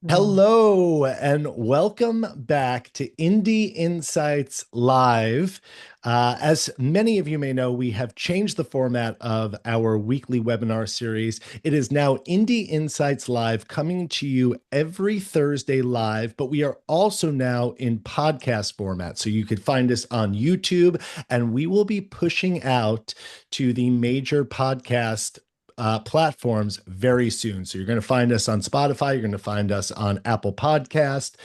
Oh, Hello and welcome back to Indie Insights Live. As many of you may know, we have changed the format of our weekly webinar series. It is now Indie Insights Live coming to you every Thursday live, but we are also now in podcast format. So you could find us on YouTube, and we will be pushing out to the major podcast platforms very soon. So you're going to find us on Spotify. You're going to find us on Apple Podcast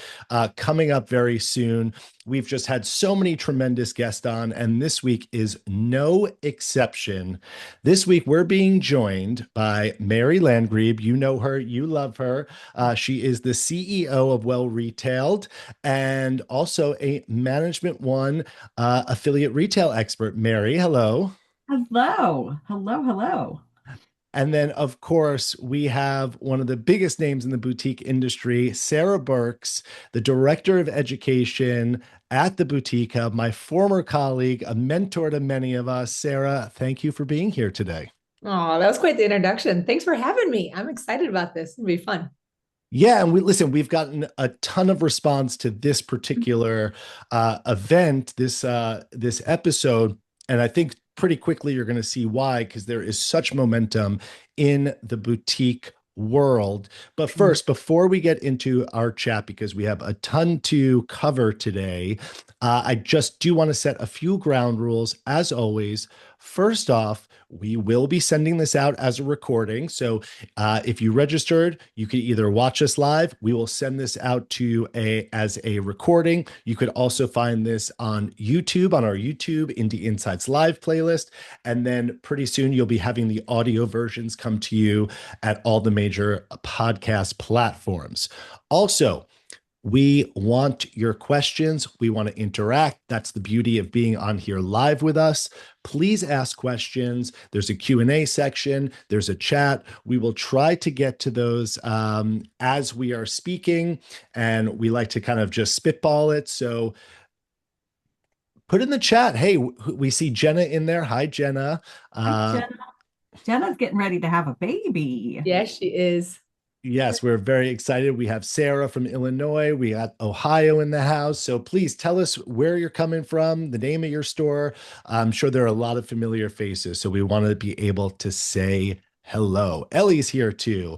coming up very soon. We've just had so many tremendous guests on, and this week is no exception. This week, we're being joined by Mary Landgrebe. You know her, you love her. She is the CEO of Well Retailed and also a Management One affiliate retail expert. Mary, hello. hello, hello, hello. And then, of course, we have one of the biggest names in the boutique industry, Sara Burks, the director of education at the Boutique Hub, my former colleague, a mentor to many of us. Sara, thank you for being here today. Oh, that was quite the introduction. Thanks for having me. I'm excited about this. It'll be fun. Yeah, and we've gotten a ton of response to this particular event, this episode, and I think pretty quickly you're going to see why, because there is such momentum in the boutique world. But first, before we get into our chat, because we have a ton to cover today, I just do want to set a few ground rules. As always, first off, we will be sending this out as a recording. So if you registered, you could either watch us live. We will send this out to you as a recording. You could also find this on YouTube, on our YouTube Indie Insights Live playlist. And then pretty soon you'll be having the audio versions come to you at all the major podcast platforms. Also, we want your questions. We want to interact. That's the beauty of being on here live with us. Please ask questions. There's a Q&A section. There's a chat. We will try to get to those as we are speaking, and we like to kind of just spitball it. So put in the chat. Hey, we see Jenna in there. Hi, Jenna. Hi, Uh, Jenna. Jenna's getting ready to have a baby. Yes, she is. Yes, we're very excited. We have Sarah from Illinois. We got Ohio in the house. So please tell us where you're coming from, the name of your store. I'm sure there are a lot of familiar faces. So we want to be able to say hello. Ellie's here too.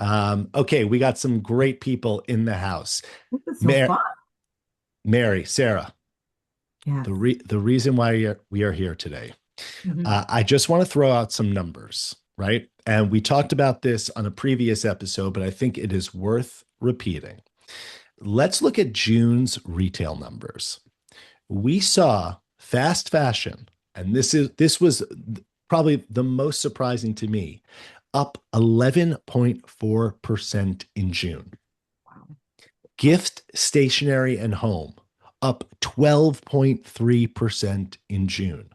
Okay, we got some great people in the house. This is so Mar- fun. Mary, Sarah, Yes. the reason why we are here today. Mhm. I just want to throw out some numbers, right? And we talked about this on a previous episode, but I think it is worth repeating. Let's look at June's retail numbers. We saw fast fashion, and this was probably the most surprising to me, up 11.4% in June. Wow. Gift, stationery, and home up 12.3% in June.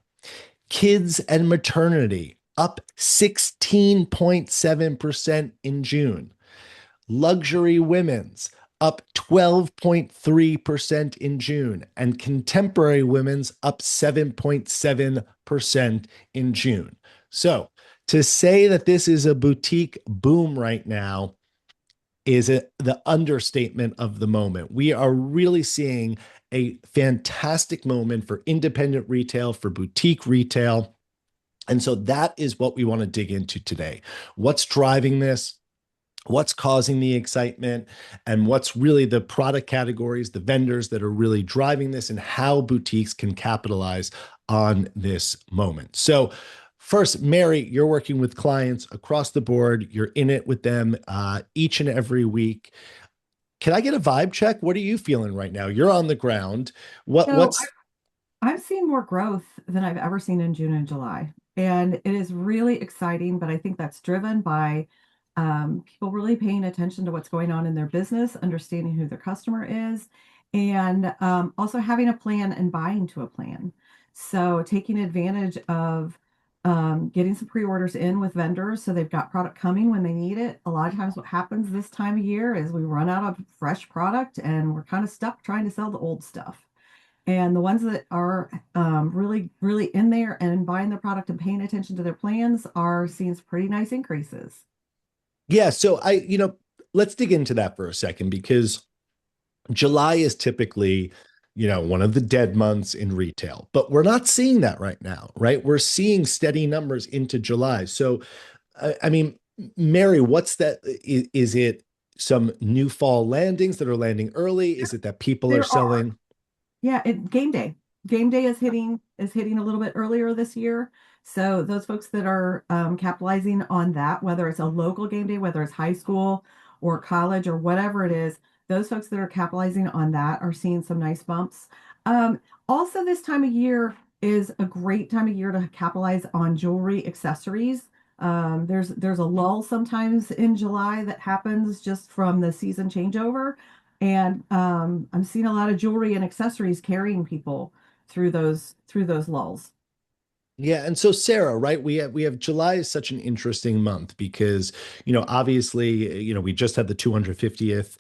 Kids and maternity up 16.7% in June. Luxury women's up 12.3% in June, and contemporary women's up 7.7% in June. So to say that this is a boutique boom right now is the understatement of the moment. We are really seeing a fantastic moment for independent retail, for boutique retail. And so that is what we want to dig into today. What's driving this? What's causing the excitement? And what's really the product categories, the vendors that are really driving this, and how boutiques can capitalize on this moment. So, first, Mary, you're working with clients across the board. You're in it with them each and every week. Can I get a vibe check? What are you feeling right now? You're on the ground. What So what's I've seen more growth than I've ever seen in June and July. And it is really exciting, but I think that's driven by people really paying attention to what's going on in their business, understanding who their customer is, and also having a plan and buying to a plan. So taking advantage of getting some pre-orders in with vendors so they've got product coming when they need it. A lot of times what happens this time of year is we run out of fresh product and we're kind of stuck trying to sell the old stuff. And the ones that are really, really in there and buying their product and paying attention to their plans are seeing some pretty nice increases. Yeah, so let's dig into that for a second, because July is typically, one of the dead months in retail, but we're not seeing that right now, right? We're seeing steady numbers into July. So, I mean, Mary, what's that? Is it some new fall landings that are landing early? Is it that people are There are. selling? Yeah, game day. Game day is hitting a little bit earlier this year. So those folks that are capitalizing on that, whether it's a local game day, whether it's high school or college or whatever it is, those folks that are capitalizing on that are seeing some nice bumps. Um, Also, this time of year is a great time of year to capitalize on jewelry accessories. There's a lull sometimes in July that happens just from the season changeover. And I'm seeing a lot of jewelry and accessories carrying people through those lulls. Yeah, and so Sarah, right? We have July is such an interesting month because, obviously, we just had the 250th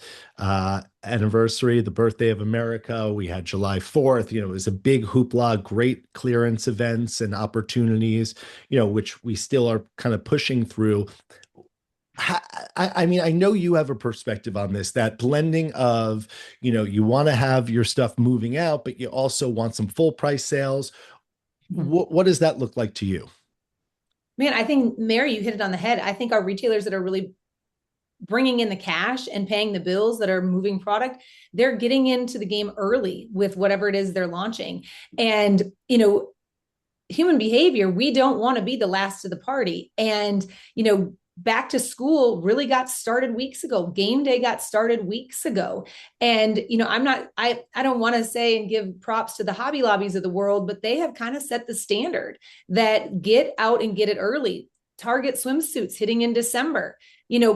anniversary, the birthday of America. We had July 4th, it was a big hoopla, great clearance events and opportunities, which we still are kind of pushing through. I mean, I know you have a perspective on this, that blending of, you want to have your stuff moving out, but you also want some full price sales. Mhm. What does that look like to you? Man, I think Mary, you hit it on the head. I think our retailers that are really bringing in the cash and paying the bills that are moving product, they're getting into the game early with whatever it is they're launching. And, human behavior, we don't want to be the last to the party. And, back to school really got started weeks ago. Game day got started weeks ago. And, I don't want to say and give props to the Hobby Lobbies of the world, but they have kind of set the standard that get out and get it early. Target swimsuits hitting in December.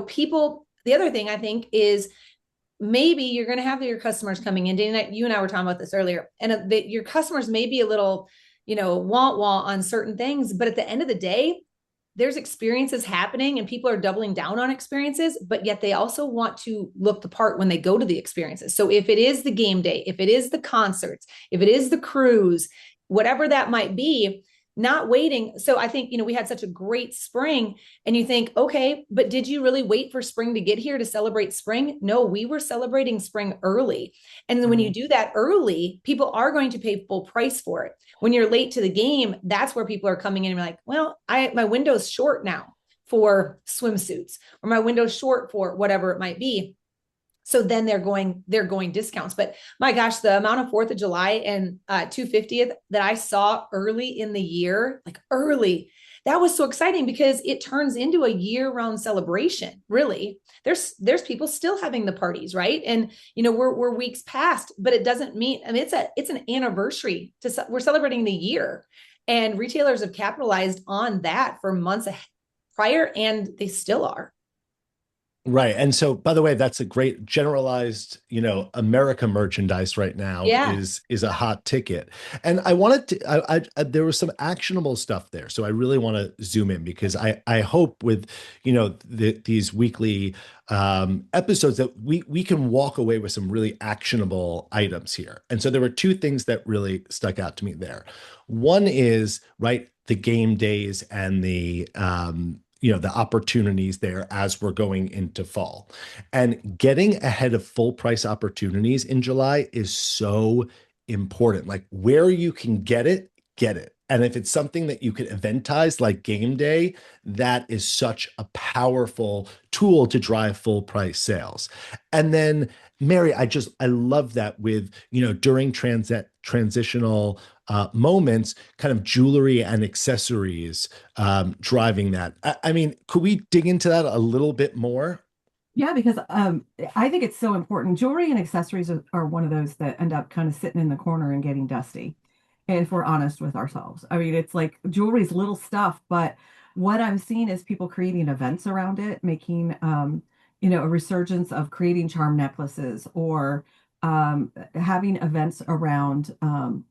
People, the other thing I think is maybe you're going to have your customers coming in. Dana, you and I were talking about this earlier, and your customers may be a little, want on certain things, but at the end of the day, there's experiences happening and people are doubling down on experiences, but yet they also want to look the part when they go to the experiences. So if it is the game day, if it is the concerts, if it is the cruise, whatever that might be, not waiting. So I think, we had such a great spring and you think, okay, but did you really wait for spring to get here to celebrate spring? No, we were celebrating spring early. And then when you Right. do that early, people are going to pay full price for it. When you're late to the game, that's where people are coming in and like, well, my window's short now for swimsuits, or my window's short for whatever it might be. So then they're going discounts. But my gosh, the amount of 4th of July and 250th that I saw early in the year, like early, that was so exciting because it turns into a year-round celebration. Really, there's people still having the parties, right? And we're weeks past, but it doesn't mean. I mean, it's an anniversary we're celebrating the year, and retailers have capitalized on that for months prior, and they still are. Right. And so, by the way, that's a great generalized, America merchandise right now Yeah. is a hot ticket. And I wanted to, there was some actionable stuff there. So I really want to zoom in because I hope with, these weekly episodes that we can walk away with some really actionable items here. And so there were two things that really stuck out to me there. One is, right, the game days and the opportunities there as we're going into fall. And getting ahead of full price opportunities in July is so important. Like where you can get it, get it. And if it's something that you can eventize like game day, that is such a powerful tool to drive full price sales. And then Mary, I love that with, during transitional moments, kind of jewelry and accessories driving that. I mean, could we dig into that a little bit more? Yeah, because I think it's so important. Jewelry and accessories are one of those that end up kind of sitting in the corner and getting dusty. If we're honest with ourselves, I mean, it's like jewelry's little stuff, but what I'm seeing is people creating events around it, making a resurgence of creating charm necklaces or having events around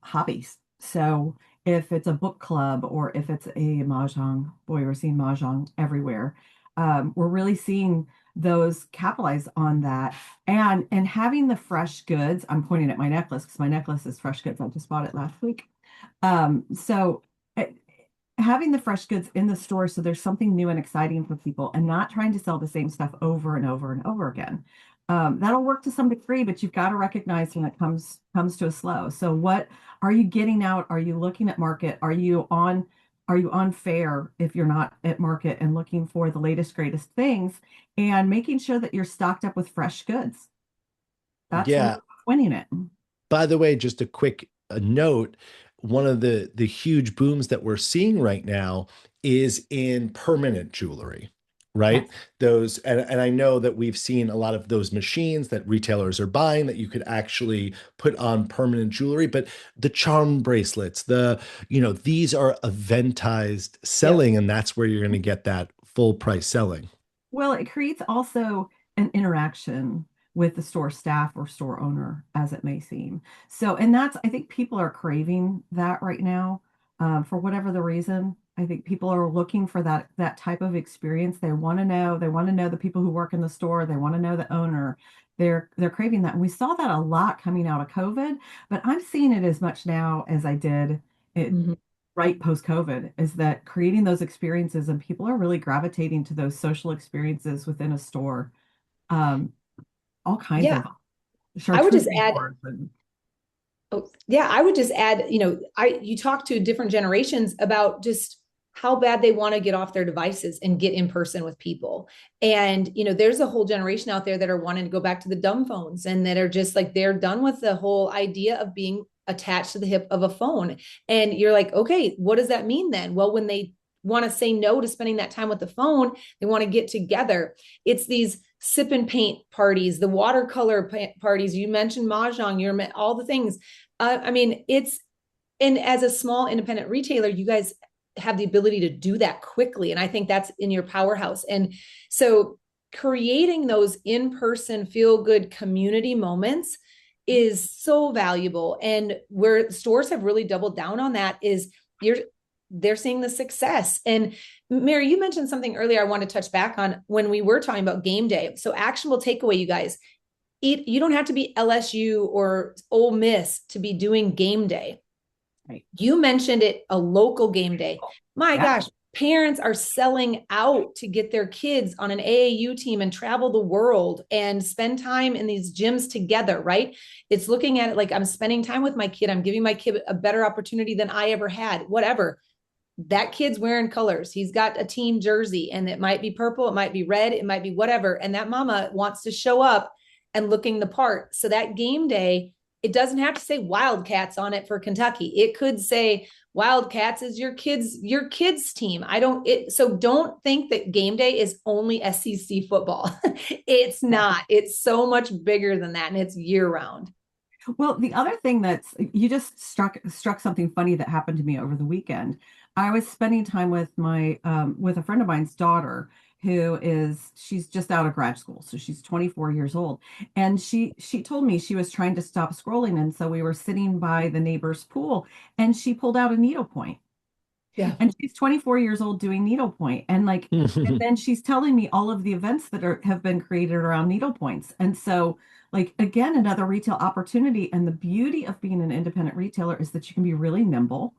hobbies. So if it's a book club or if it's a mahjong, boy, we're seeing mahjong everywhere. We're really seeing those capitalize on that and having the fresh goods. I'm pointing at my necklace because my necklace is fresh goods. I just bought it last week. So eh, having the fresh goods in the store so there's something new and exciting for people and not trying to sell the same stuff over and over and over again. That'll work to some degree, but you've got to recognize when it comes to a slow. So what are you getting out? Are you looking at market? Are you on fair if you're not at market and looking for the latest, greatest things and making sure that you're stocked up with fresh goods? That's really Yeah. what's winning it. By the way, just a quick note, one of the huge booms that we're seeing right now is in permanent jewelry, right? Yes. Those, and I know that we've seen a lot of those machines that retailers are buying that you could actually put on permanent jewelry, but the charm bracelets, these are eventized Yep. selling, and that's where you're going to get that full price selling. Well, it creates also an interaction with the store staff or store owner, as it may seem. So, and I think people are craving that right now, for whatever the reason. I think people are looking for that type of experience. They want to know the people who work in the store. They want to know the owner. They're craving that. And we saw that a lot coming out of COVID, but I'm seeing it as much now as I did it Mhm. right post-COVID, is that creating those experiences and people are really gravitating to those social experiences within a store. Um, all kinds Yeah. of I would just charcuterie add, boards and oh, yeah, I would just add, you talk to different generations about just how bad they want to get off their devices and get in person with people. And, there's a whole generation out there that are wanting to go back to the dumb phones and that are just like, they're done with the whole idea of being attached to the hip of a phone. And you're like, okay, what does that mean then? Well, when they want to say no to spending that time with the phone, they want to get together. It's these sip and paint parties, the watercolor parties. You mentioned mahjong, all the things. I mean, and as a small independent retailer, you guys have the ability to do that quickly. And I think that's in your powerhouse. And so creating those in-person feel good community moments is so valuable. And where stores have really doubled down on that is they're seeing the success. And Mary, you mentioned something earlier I want to touch back on when we were talking about game day. So actionable takeaway, you guys, you don't have to be LSU or Ole Miss to be doing game day. right. You mentioned it, a local game day. My Yeah. gosh, parents are selling out to get their kids on an AAU team and travel the world and spend time in these gyms together, right? It's looking at it like I'm spending time with my kid. I'm giving my kid a better opportunity than I ever had, whatever. That kid's wearing colors. He's got a team jersey and it might be purple, it might be red, it might be whatever. And that mama wants to show up and looking the part. So that game day, it doesn't have to say Wildcats on it for Kentucky. It could say Wildcats is your kids team. So don't think that game day is only SEC football. It's Yeah. not. It's so much bigger than that and it's year round. Well, the other thing you just struck something funny that happened to me over the weekend. I was spending time with a friend of mine's daughter she's just out of grad school, so she's 24 years old, and she told me she was trying to stop scrolling, and so we were sitting by the neighbor's pool, and she pulled out a needlepoint, Yeah. and she's 24 years old doing needlepoint, and then she's telling me all of the events that have been created around needlepoints. And so, like, again, another retail opportunity. And the beauty of being an independent retailer is that you can be really nimble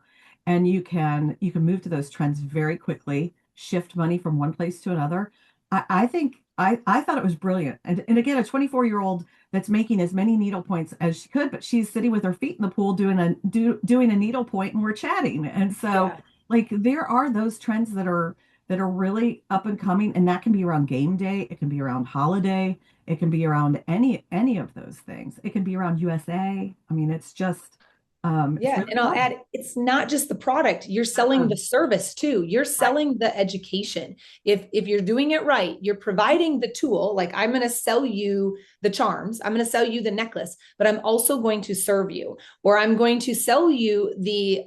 and you can move to those trends very quickly, shift money from one place to another. I think I thought it was brilliant. And again, a 24-year-old that's making as many needlepoints as she could, but she's sitting with her feet in the pool doing a needlepoint, and we're chatting. And so, Yeah. like, there are those trends that are really up and coming, and that can be around game day, it can be around holiday, it can be around any of those things, it can be around USA. I mean, it's Yeah, really and I'll fun. add, it's not just the product. You're selling the service too. You're Right. selling the education. If you're doing it right, you're providing the tool. Like I'm going to sell you the charms. I'm going to sell you the necklace, but I'm also going to serve you, or I'm going to sell you the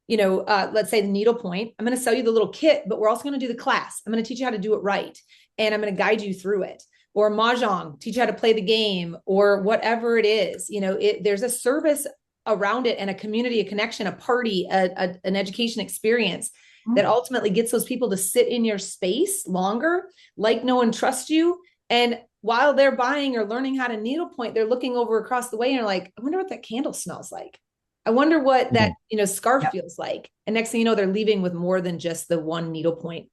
let's say the needlepoint. I'm going to sell you the little kit, but we're also going to do the class. I'm going to teach you how to do it right, and I'm going to guide you through it. Or mahjong, teach you how to play the game, or whatever it is. There's a service around it and a community, a connection, a party, an education experience that Mm. ultimately gets those people to sit in your space longer, like know and trust you. And while they're buying or learning how to needlepoint, they're looking over across the way and are like, I wonder what that candle smells like. I wonder what that, Mhm. scarf Yep, feels like. And next thing you know, they're leaving with more than just the one needlepoint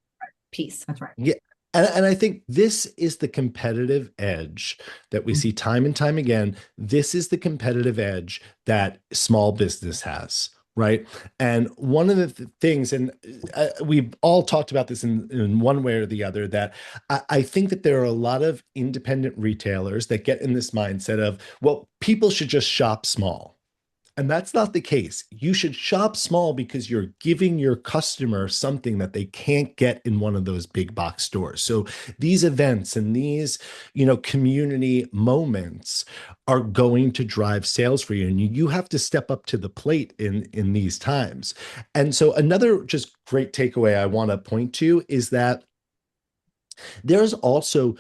piece. that's right. Yeah. And I think this is the competitive edge that we Mhm. see time and time again. This is the competitive edge that small business has, right? And one of the things, and we've all talked about this in one way or the other, that I think that there are a lot of independent retailers that get in this mindset of, well, people should just shop small. And that's not the case. You should shop small because you're giving your customer something that they can't get in one of those big box stores. So these events and these, community moments are going to drive sales for you. And you have to step up to the plate in these times. And so another just great takeaway I want to point to is that there's also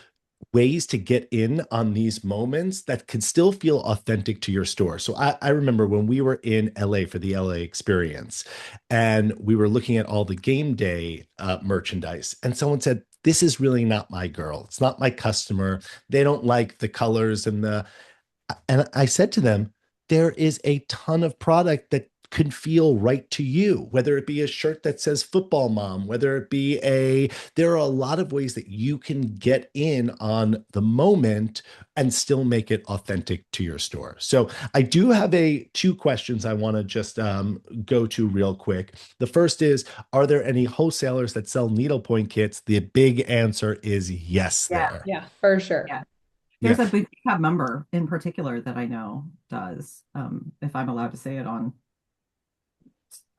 ways to get in on these moments that can still feel authentic to your store. So I remember when we were in LA for the LA experience and we were looking at all the game day merchandise, and someone said, "This is really not my girl. It's not my customer. They don't like the colors and I said to them, there is a ton of product that could feel right to you, whether it be a shirt that says football mom, whether it be there are a lot of ways that you can get in on the moment and still make it authentic to your store. So I do have two questions I want to just go to real quick. The first is, are there any wholesalers that sell needlepoint kits? The big answer is yes Yeah, there. Yeah, for sure. yeah. Yeah. There's a big club member in particular that I know does, if I'm allowed to say it on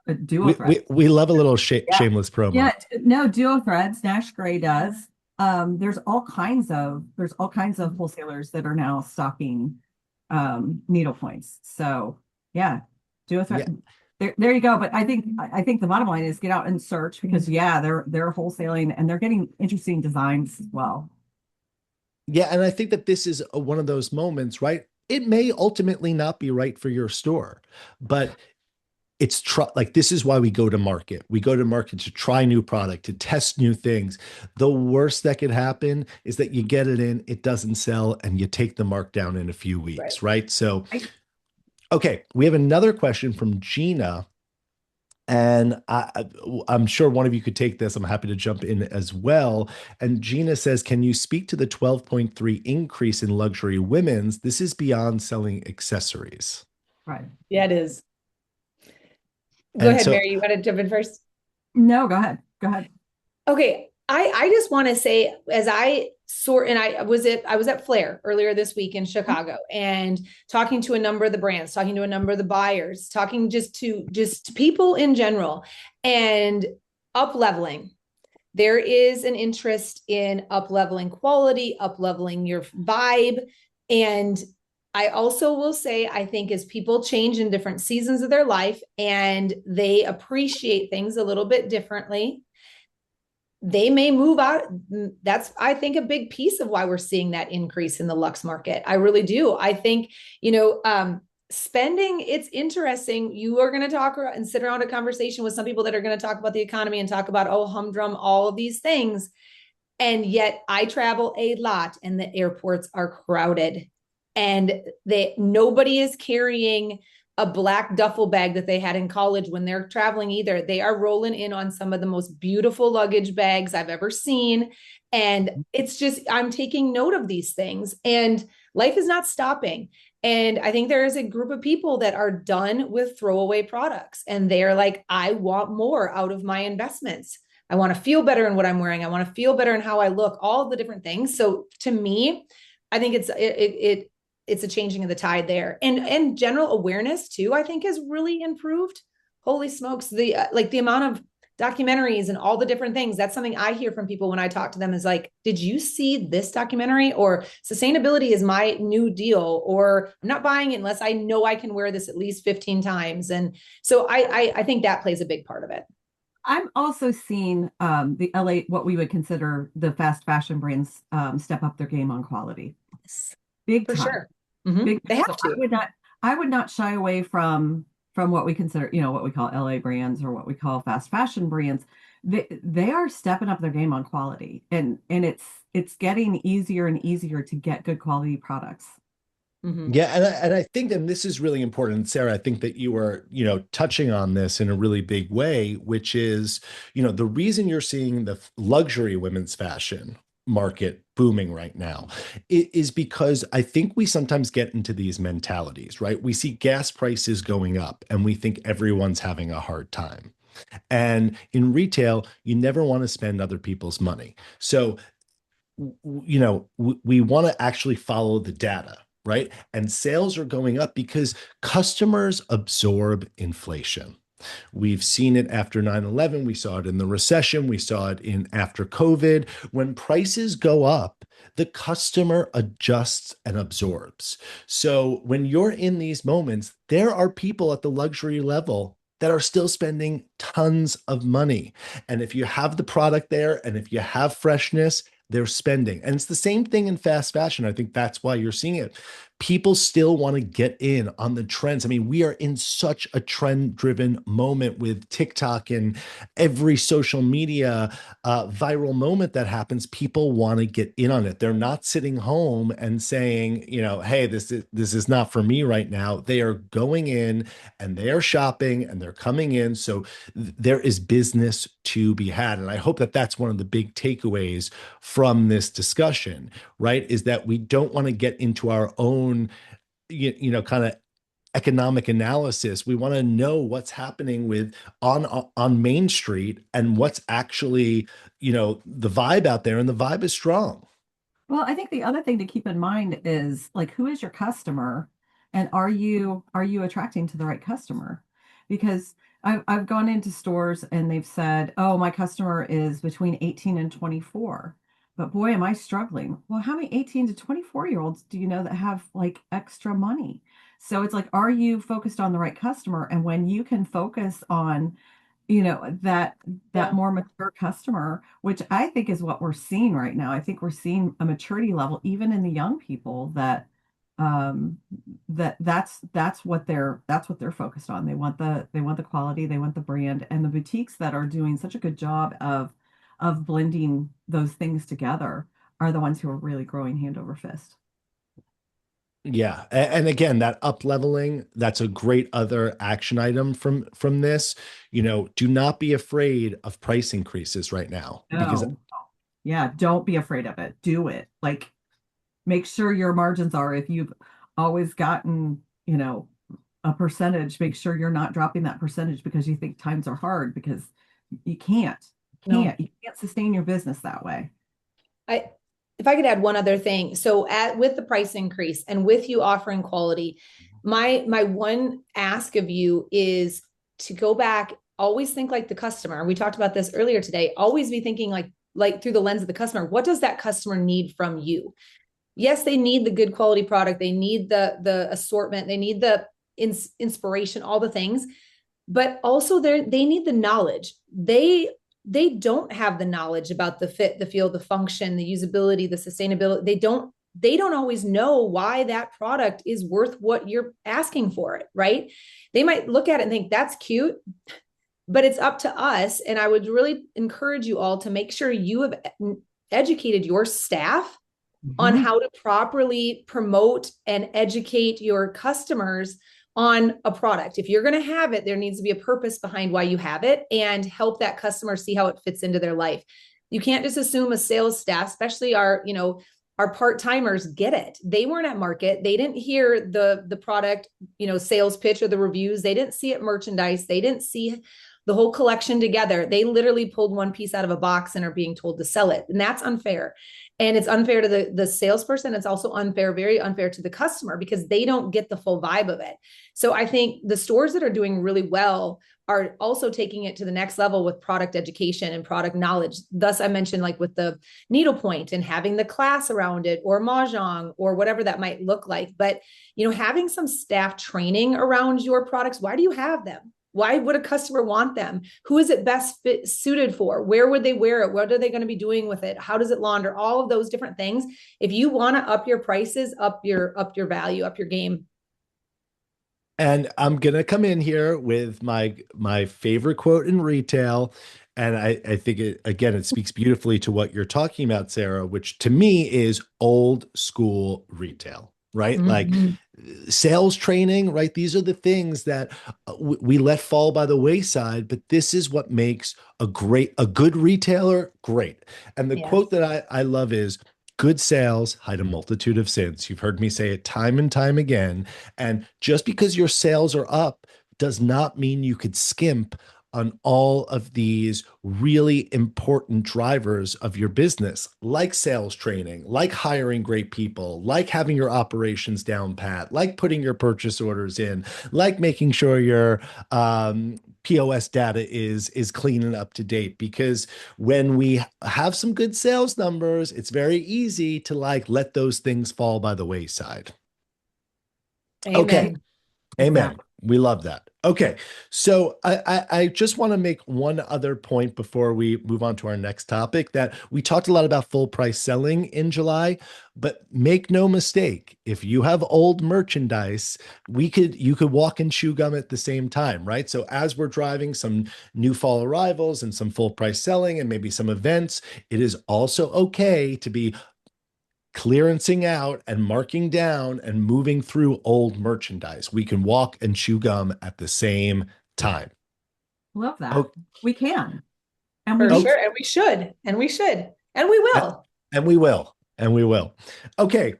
a duo thread. We love a little Yeah. shameless promo. Yeah, no, duo threads, Nash Gray does. There's all kinds of wholesalers that are now stocking needle points. So yeah, duo Yeah. thread. There you go. But I think the bottom line is get out and search because yeah, they're wholesaling and they're getting interesting designs as well. Yeah, and I think that this is one of those moments, right? It may ultimately not be right for your store, but like this is why we go to market. We go to market to try new product, to test new things. The worst that could happen is that you get it in, it doesn't sell, and you take the markdown in a few Right. weeks, right? So, Right. okay, we have another question from Gina. And I'm sure one of you could take this. I'm happy to jump in as well. And Gina says, can you speak to the 12.3 increase in luxury women's? This is beyond selling accessories. Right. Yeah, it is. Go And ahead, so, Mary. You want to jump in first? No, go ahead. Go ahead. Okay. I just want to say, as I sort, and I was at Flair earlier this week in Chicago and talking to a number of the brands, talking to a number of the buyers, talking just people in general, and up leveling. There is an interest in up leveling quality, up leveling your vibe. And I also will say, I think as people change in different seasons of their life and they appreciate things a little bit differently, they may move out. That's, I think, a big piece of why we're seeing that increase in the Lux market. I really do. I think, spending, it's interesting. You are going to talk and sit around a conversation with some people that are going to talk about the economy and talk about, oh, humdrum, all of these things. And yet I travel a lot and the airports are crowded and nobody is carrying a black duffel bag that they had in college when they're traveling either. They are rolling in on some of the most beautiful luggage bags I've ever seen. And it's just, I'm taking note of these things and life is not stopping. And I think there is a group of people that are done with throwaway products and they're like, I want more out of my investments. I want to feel better in what I'm wearing. I want to feel better in how I look, all the different things. So to me, I think it's a changing of the tide there, and general awareness too. I think has really improved. Holy smokes, the like the amount of documentaries and all the different things. That's something I hear from people when I talk to them is like, did you see this documentary? Or sustainability is my new deal, or I'm not buying it unless I know I can wear this at least 15 times. And so I think that plays a big part of it. I'm also seeing the LA, what we would consider the fast fashion brands, step up their game on quality. Big For time. sure. Mm-hmm. Big They time. So have to. I would not shy away from what we consider, what we call LA brands or what we call fast fashion brands. They are stepping up their game on quality, and it's getting easier and easier to get good quality products. Mhm. Yeah, and I think, and this is really important, Sarah. I think that you were, touching on this in a really big way, which is, the reason you're seeing the luxury women's fashion market booming right now is because I think we sometimes get into these mentalities, right? We see gas prices going up and we think everyone's having a hard time. And in retail, you never want to spend other people's money. So we want to actually follow the data, right? And sales are going up because customers absorb inflation. We've seen it after 9/11. We saw it in the recession. We saw it in after COVID. When prices go up, the customer adjusts and absorbs. So when you're in these moments, there are people at the luxury level that are still spending tons of money. And if you have the product there and if you have freshness, they're spending. And it's the same thing in fast fashion. I think that's why you're seeing it. People still want to get in on the trends. I mean, we are in such a trend driven moment with TikTok and every social media viral moment that happens. People want to get in on it. They're not sitting home and saying, hey, this is not for me right now. They are going in and they are shopping and they're coming in. So there is business to be had. And I hope that that's one of the big takeaways from this discussion, right? Is that we don't want to get into our own, kind of economic analysis. We want to know what's happening with on Main Street and what's actually, the vibe out there, and the vibe is strong. Well, I think the other thing to keep in mind is like who is your customer and are you attracting to the right customer? Because I've gone into stores and they've said, "Oh, my customer is between 18 and 24." But boy, am I struggling. Well, how many 18 to 24-year-olds do you know that have like extra money? So it's like, are you focused on the right customer? And when you can focus on that Yeah. more mature customer, which I think is what we're seeing right now. I think we're seeing a maturity level even in the young people that um that's what they're focused on. They want the quality, they want the brand, and the boutiques that are doing such a good job of blending those things together are the ones who are really growing hand over fist. Yeah. And again, that up leveling, that's a great other action item from this. Do not be afraid of price increases right now because No. Yeah, don't be afraid of it. Do it. Like make sure your margins are if you've always gotten, a percentage, make sure you're not dropping that percentage because you think times are hard because you can't. No. You can't sustain your business that way. I if I could add one other thing. So at with the price increase and with you offering quality, my one ask of you is to go back, always think like the customer. We talked about this earlier today. Always be thinking like through the lens of the customer. What does that customer need from you? Yes, they need the good quality product. They need the assortment. They need the inspiration, all the things, but also they need the knowledge. They don't have the knowledge about the fit, the feel, the function, the usability, the sustainability. They don't always know why that product is worth what you're asking for it, right? They might look at it and think that's cute, but it's up to us. And I would really encourage you all to make sure you have educated your staff on Mhm. how to properly promote and educate your customers on a product. If you're going to have it, there needs to be a purpose behind why you have it and help that customer see how it fits into their life. You can't just assume a sales staff, especially our part-timers, get it. They weren't at market. They didn't hear the product, sales pitch or the reviews. They didn't see it merchandise. They didn't see the whole collection together. They literally pulled one piece out of a box and are being told to sell it. And that's unfair. And it's unfair to the salesperson. It's also unfair, very unfair to the customer because they don't get the full vibe of it. So I think the stores that are doing really well are also taking it to the next level with product education and product knowledge. Thus, I mentioned like with the needlepoint and having the class around it or mahjong or whatever that might look like. But, having some staff training around your products, why do you have them? Why would a customer want them? Who is it best suited for? Where would they wear it? What are they going to be doing with it? How does it launder? All of those different things. If you want to up your prices, up your value, up your game. And I'm gonna come in here with my favorite quote in retail. And I think it speaks beautifully to what you're talking about, Sarah, which to me is old school retail. right? Like Mhm. sales training, right? These are the things that we let fall by the wayside, but this is what makes a good retailer great. And the Yes. quote that I love is, good sales hide a multitude of sins. You've heard me say it time and time again. And just because your sales are up does not mean you could skimp on all of these really important drivers of your business, like sales training, like hiring great people, like having your operations down pat, like putting your purchase orders in, like making sure your POS data is clean and up to date. Because when we have some good sales numbers, it's very easy to like let those things fall by the wayside. Okay. Amen. Amen. Exactly. We love that. Okay. So I just want to make one other point before we move on to our next topic, that we talked a lot about full price selling in July, but make no mistake, if you have old merchandise, you could walk and chew gum at the same time, right? So as we're driving some new fall arrivals and some full price selling and maybe some events, it is also okay to be clearancing out and marking down and moving through old merchandise. We can walk and chew gum at the same time. Love that. Oh, We can, and we For need oh, sure. to. And we should. And we should. And we will. and we will. And we will. Okay,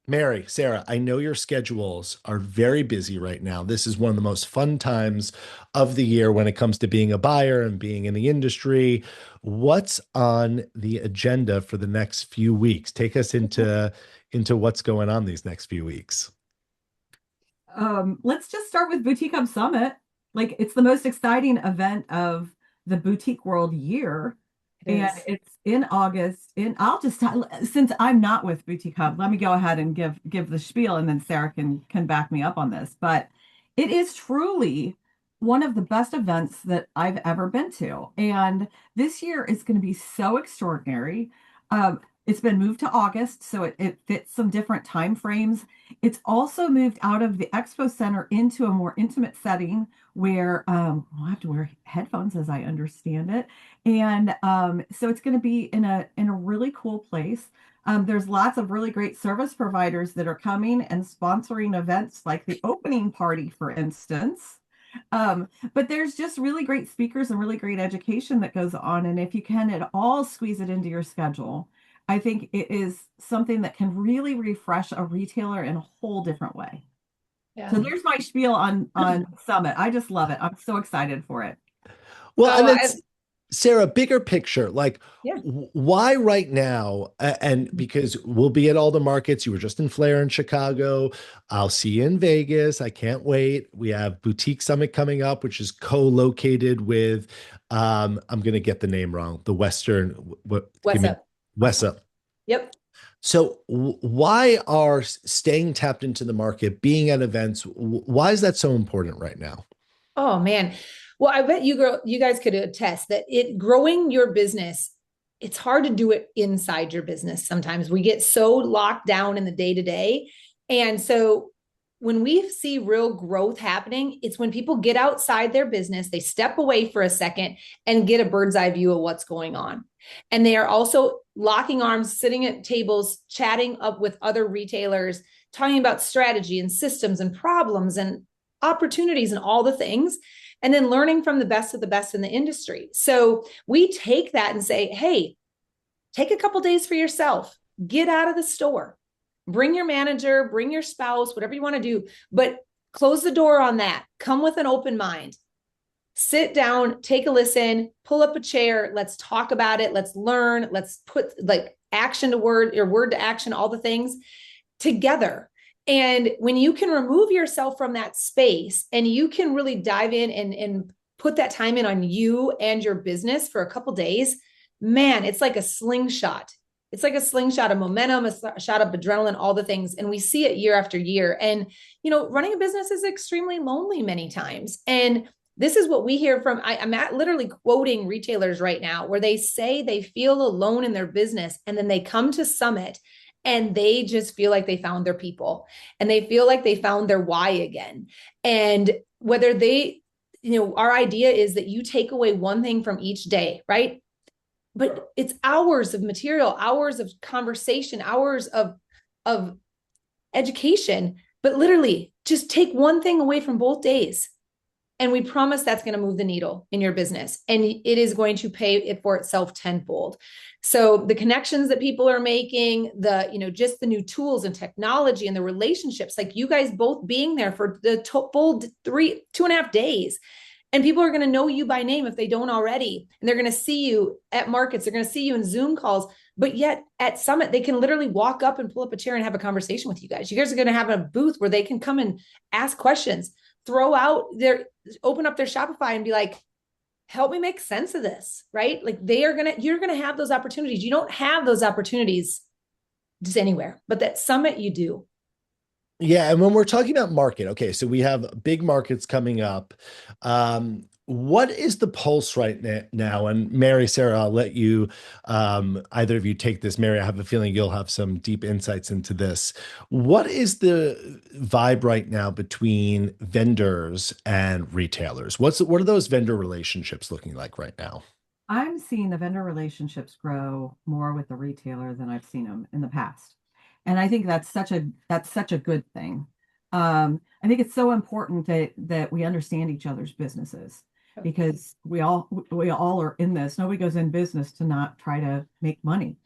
Mary, Sarah, I know your schedules are very busy right now. This is one of the most fun times of the year when it comes to being a buyer and being in the industry. What's on the agenda for the next few weeks? Take us into what's going on these next few weeks. Let's just start with Boutique Hub Summit. Like, it's the most exciting event of the boutique world year. It And is. it's in August. And I'll just since I'm not with Boutique Hub, let me go ahead and give the spiel, and then Sarah can back me up on this. But it is truly one of the best events that I've ever been to. And this year is going to be so extraordinary. It's been moved to August, so it fits some different time frames. It's also moved out of the expo center into a more intimate setting where I'll have to wear headphones, as I understand it. And so it's going to be in a really cool place. There's lots of really great service providers that are coming and sponsoring events like the opening party, for instance. But there's just really great speakers and really great education that goes on. And if you can at all squeeze it into your schedule, I think it is something that can really refresh a retailer in a whole different way. So Yeah. there's my spiel on Summit. I just love it. I'm so excited for it. Well, Oh, and then Sarah, bigger picture, like yeah. why right now? And because we'll be at all the markets. You were just in Flair in Chicago. I'll see you in Vegas. I can't wait. We have Boutique Summit coming up, which is co-located with, I'm going to get the name wrong, the Western, what, give What's me, up? West. Yep. So why are staying tapped into the market, being at events, why is that so important right now? Oh man. Well, I bet you guys could attest that it growing your business, it's hard to do it inside your business. Sometimes we get so locked down in the day to day. And so when we see real growth happening, it's when people get outside their business, they step away for a second and get a bird's eye view of what's going on. And they are also locking arms, sitting at tables, chatting up with other retailers, talking about strategy and systems and problems and opportunities and all the things, and then learning from the best of the best in the industry. So we take that and say, hey, take a couple days for yourself, get out of the store, bring your manager, bring your spouse, whatever you want to do, but close the door on that. Come with an open mind. Sit down, take a listen, pull up a chair. Let's talk about it. Let's learn. Let's put like action to word or word to action, all the things together. And when you can remove yourself from that space and you can really dive in and put that time in on you and your business for a couple days, man, it's like a slingshot. It's like a slingshot of momentum, a shot of adrenaline, all the things. And we see it year after year. And, running a business is extremely lonely many times. And this is what we hear from, I'm literally quoting retailers right now where they say they feel alone in their business. And then they come to Summit and they just feel like they found their people and they feel like they found their why again. And whether our idea is that you take away one thing from each day, right? But it's hours of material, hours of conversation, hours of education, but literally just take one thing away from both days. And we promise that's going to move the needle in your business. And it is going to pay it for itself tenfold. So the connections that people are making, just the new tools and technology and the relationships, like you guys both being there for the full 2.5 days. And people are going to know you by name if they don't already. And they're going to see you at markets. They're going to see you in Zoom calls. But yet at Summit, they can literally walk up and pull up a chair and have a conversation with you guys. You guys are going to have a booth where they can come and ask questions, open up their Shopify and be like, help me make sense of this, right? Like you're going to have those opportunities. You don't have those opportunities just anywhere, but that Summit you do. Yeah. And when we're talking about market, okay, so we have big markets coming up. What is the pulse right now? And Mary, Sara, I'll let you, either of you take this. Mary, I have a feeling you'll have some deep insights into this. What is the vibe right now between vendors and retailers? What are those vendor relationships looking like right now? I'm seeing the vendor relationships grow more with the retailer than I've seen them in the past. And I think that's such a good thing. I think it's so important that we understand each other's businesses, because we all are in this. Nobody goes in business to not try to make money.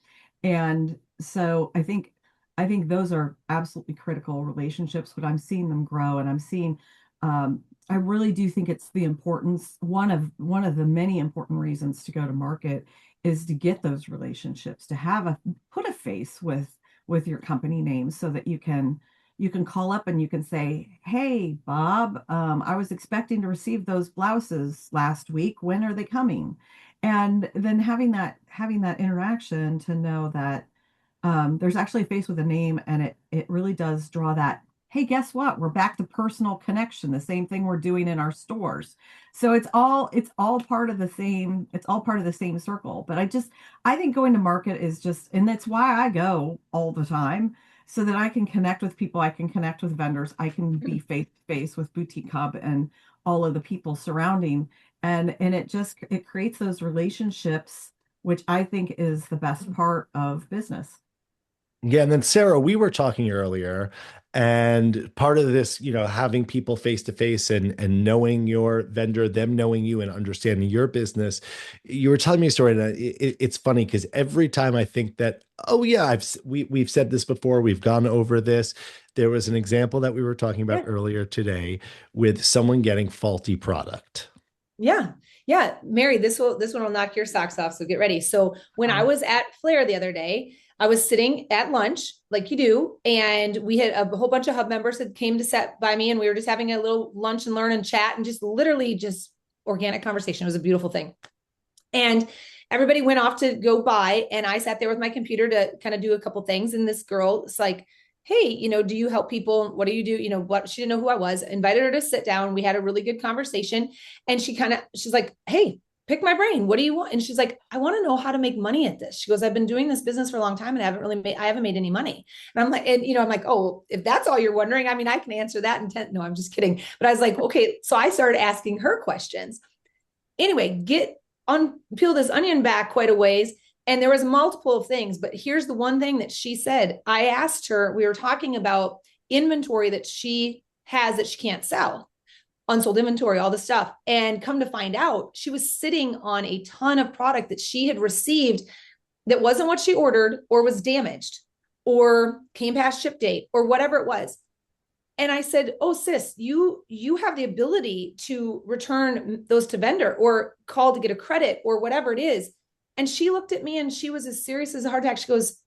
And so I think those are absolutely critical relationships, but I'm seeing them grow, and I'm seeing I really do think it's the importance. One of the many important reasons to go to market is to get those relationships, to put a face with your company name, so that you can call up and you can say, hey, Bob, I was expecting to receive those blouses last week. When are they coming? And then having that interaction to know that there's actually a face with a name, and it really does draw that, hey, guess what? We're back to personal connection, the same thing we're doing in our stores. So it's all part of the same circle. But I think going to market is just, and that's why I go all the time, so that I can connect with people, I can connect with vendors, I can be face to face with Boutique Hub and all of the people surrounding, and it creates those relationships, which I think is the best part of business. Yeah, and then Sara, we were talking earlier, and part of this, having people face to face and knowing your vendor, them knowing you and understanding your business. You were telling me a story, and it's funny because every time I think that, oh yeah, we've said this before, we've gone over this. There was an example that we were talking about earlier today with someone getting faulty product. Yeah. Yeah. Mary, this one will knock your socks off. So get ready. So when I was at Flair the other day, I was sitting at lunch like you do, and we had a whole bunch of hub members that came to sit by me, and we were just having a little lunch and learn and chat, and just literally just organic conversation. It was a beautiful thing. And everybody went off to go buy, and I sat there with my computer to kind of do a couple things. And this girl is like, hey, do you help people? What do you do? She didn't know who I was. Invited her to sit down. We had a really good conversation. And she's like, hey, pick my brain. What do you want? And she's like, I want to know how to make money at this. She goes, I've been doing this business for a long time, and I haven't made any money. And I'm like, oh, if that's all you're wondering, I mean, I can answer that in 10. No, I'm just kidding. But I was like, okay. So I started asking her questions. Anyway, peel this onion back quite a ways. And there was multiple of things, but here's the one thing that she said. I asked her, we were talking about inventory that she has that she can't sell, unsold inventory, all this stuff. And come to find out, she was sitting on a ton of product that she had received that wasn't what she ordered, or was damaged, or came past ship date, or whatever it was. And I said, oh, sis, you have the ability to return those to vendor, or call to get a credit, or whatever it is. And she looked at me, and she was as serious as a heart attack. She goes,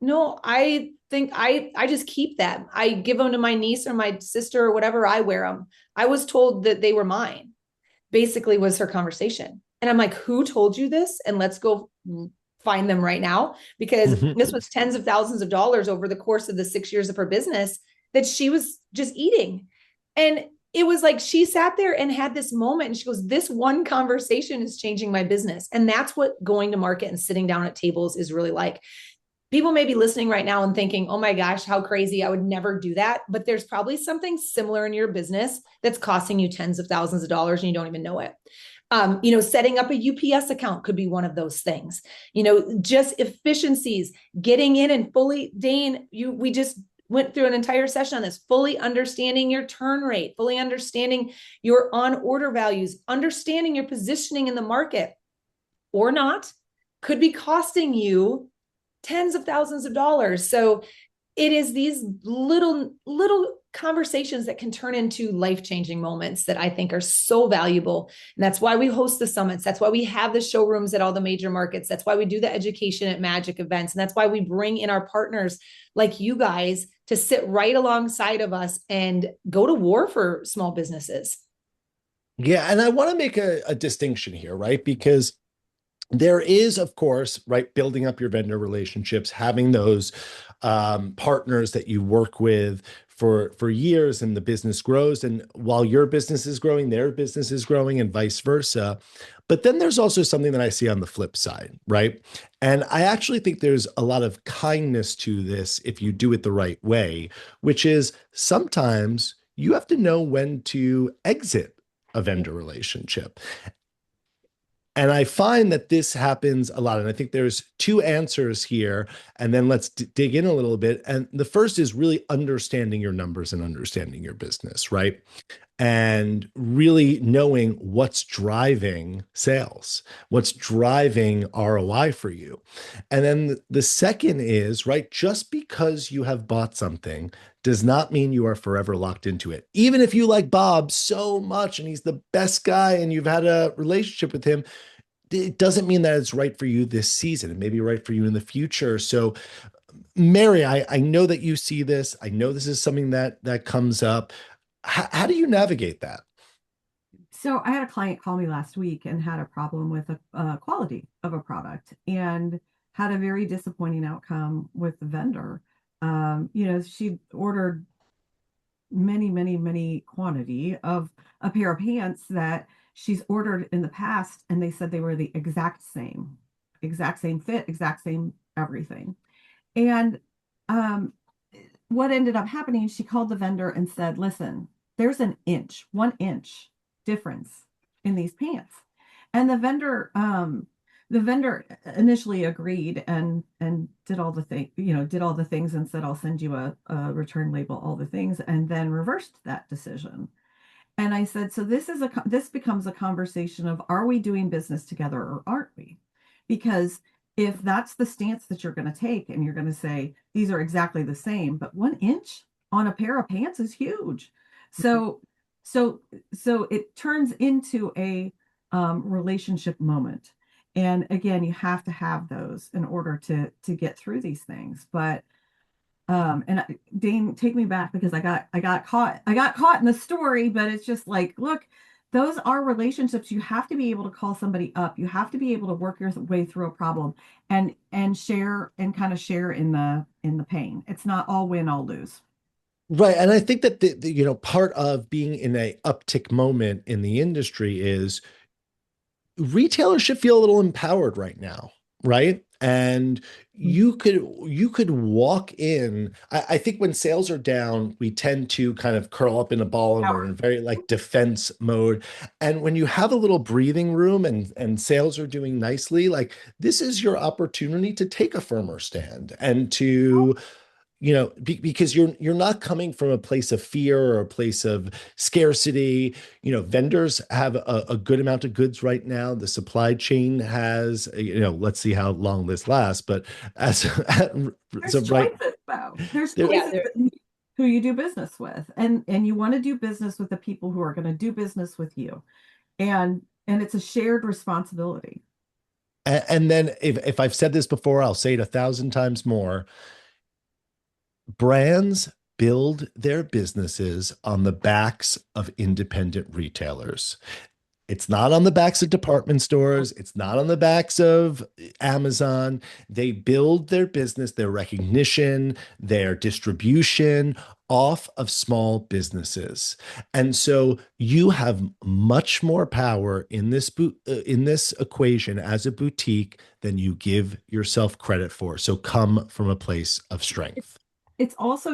no, I think I just keep them. I give them to my niece or my sister or whatever. I wear them. I was told that they were mine, basically was her conversation. And I'm like, who told you this? And let's go find them right now, because this was tens of thousands of dollars over the course of the 6 years of her business that she was just eating. And it was like, she sat there and had this moment, and she goes, this one conversation is changing my business. And that's what going to market and sitting down at tables is really like. People may be listening right now and thinking, oh my gosh, how crazy. I would never do that. But there's probably something similar in your business that's costing you tens of thousands of dollars and you don't even know it. Setting up a UPS account could be one of those things. Just efficiencies, getting in and fully, Dane, went through an entire session on this, fully understanding your turn rate, fully understanding your on order values, understanding your positioning in the market or not could be costing you tens of thousands of dollars. So it is these little conversations that can turn into life-changing moments that I think are so valuable. And that's why we host the summits. That's why we have the showrooms at all the major markets. That's why we do the education at Magic events. And that's why we bring in our partners like you guys to sit right alongside of us and go to war for small businesses. Yeah, and I want to make a distinction here, right? Because there is, of course, right, building up your vendor relationships, having those partners that you work with for years, and the business grows. And while your business is growing, their business is growing, and vice versa. But then there's also something that I see on the flip side, right? And I actually think there's a lot of kindness to this if you do it the right way, which is sometimes you have to know when to exit a vendor relationship. And I find that this happens a lot. And I think there's two answers here. And then let's dig in a little bit. And the first is really understanding your numbers and understanding your business, right? And really knowing what's driving sales, what's driving ROI for you. And then the second is, right, just because you have bought something does not mean you are forever locked into it. Even if you like Bob so much and he's the best guy and you've had a relationship with him, it doesn't mean that it's right for you this season. It may be right for you in the future. So, Mary, I know that you see this. I know this is something that comes up. How do you navigate that? So I had a client call me last week and had a problem with a quality of a product and had a very disappointing outcome with the vendor. She ordered many quantity of a pair of pants that she's ordered in the past, and they said they were the exact same fit, exact same everything. And um, what ended up happening, she called the vendor and said, listen, there's 1 inch difference in these pants. And the vendor initially agreed and did all the things and said, I'll send you a return label, all the things, and then reversed that decision. And I said, so this becomes a conversation of, are we doing business together or aren't we? Because if that's the stance that you're going to take and you're going to say these are exactly the same, but 1 inch on a pair of pants is huge. So it turns into a relationship moment. And again, you have to have those in order to get through these things. But Dane, take me back because I got caught in the story, but it's just like, look, those are relationships. You have to be able to call somebody up. You have to be able to work your way through a problem and share and kind of share in the pain. It's not all win, all lose. Right. And I think that part of being in a uptick moment in the industry is retailers should feel a little empowered right now, right? And you could walk in. I think when sales are down, we tend to kind of curl up in a ball and we're in very like defense mode. And when you have a little breathing room and sales are doing nicely, like this is your opportunity to take a firmer stand and to because you're not coming from a place of fear or a place of scarcity. Vendors have a good amount of goods right now. The supply chain has, let's see how long this lasts, but as There's so right choices, though. There's there, choices who you do business with, and you want to do business with the people who are going to do business with you, and it's a shared responsibility. and then if I've said this before, I'll say it 1,000 times more. Brands build their businesses on the backs of independent retailers. It's not on the backs of department stores. It's not on the backs of Amazon. They build their business, their recognition, their distribution off of small businesses. And so you have much more power in this equation as a boutique than you give yourself credit for. So come from a place of strength. It's also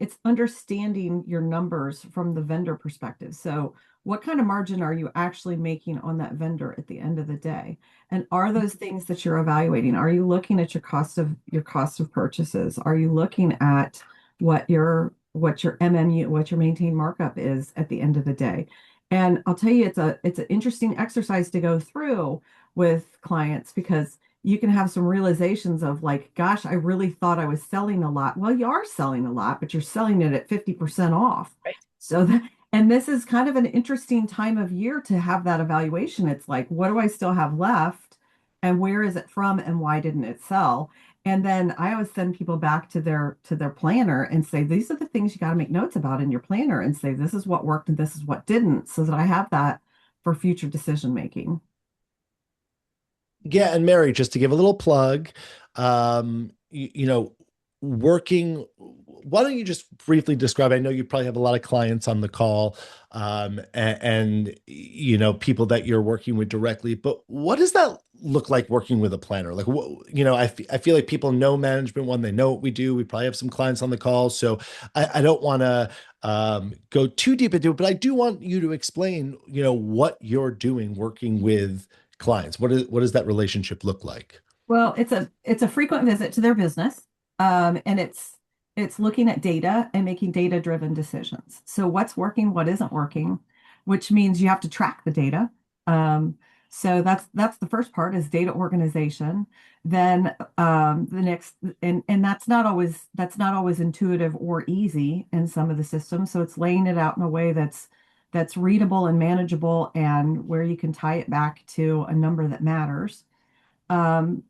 it's understanding your numbers from the vendor perspective. So what kind of margin are you actually making on that vendor at the end of the day? And are those things that you're evaluating? Are you looking at your cost of purchases? Are you looking at what your MMU, what your maintained markup is at the end of the day. And I'll tell you, it's an interesting exercise to go through with clients because you can have some realizations of like, gosh, I really thought I was selling a lot. Well, you are selling a lot, but you're selling it at 50% off. Right. So that, and this is kind of an interesting time of year to have that evaluation. It's like, what do I still have left? And where is it from? And why didn't it sell? And then I always send people back to their planner and say, these are the things you got to make notes about in your planner and say, this is what worked and this is what didn't, so that I have that for future decision making. Yeah, and Mary, just to give a little plug, working. Why don't you just briefly describe? I know you probably have a lot of clients on the call, people that you're working with directly. But what does that look like working with a planner? Like, I feel like people know Management One. They know what we do. We probably have some clients on the call, so I don't want to go too deep into it. But I do want you to explain, what you're doing working with clients. What does that relationship look like? Well, it's a frequent visit to their business, and it's looking at data and making data-driven decisions. So what's working, what isn't working, which means you have to track the data. Um, so that's the first part is data organization. Then the next, and that's not always intuitive or easy in some of the systems. So it's laying it out in a way that's readable and manageable, and where you can tie it back to a number that matters. Um,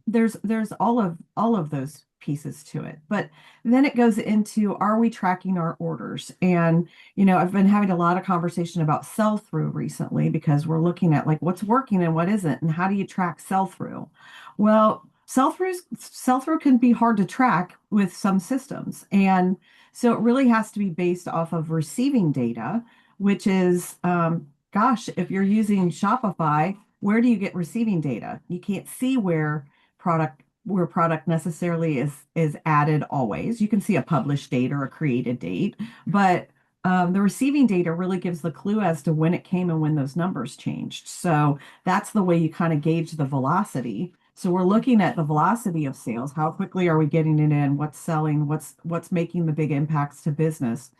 there's all of those pieces to it, but then it goes into, are we tracking our orders? And I've been having a lot of conversation about sell through recently because we're looking at like what's working and what isn't, and how do you track sell through? Well, sell through can be hard to track with some systems, and so it really has to be based off of receiving data, which is gosh, if you're using Shopify, where do you get receiving data? You can't see where product necessarily is added always. You can see a published date or a created date, but the receiving data really gives the clue as to when it came and when those numbers changed. So that's the way you kind of gauge the velocity. So we're looking at the velocity of sales. How quickly are we getting it in? What's selling? What's making the big impacts to business?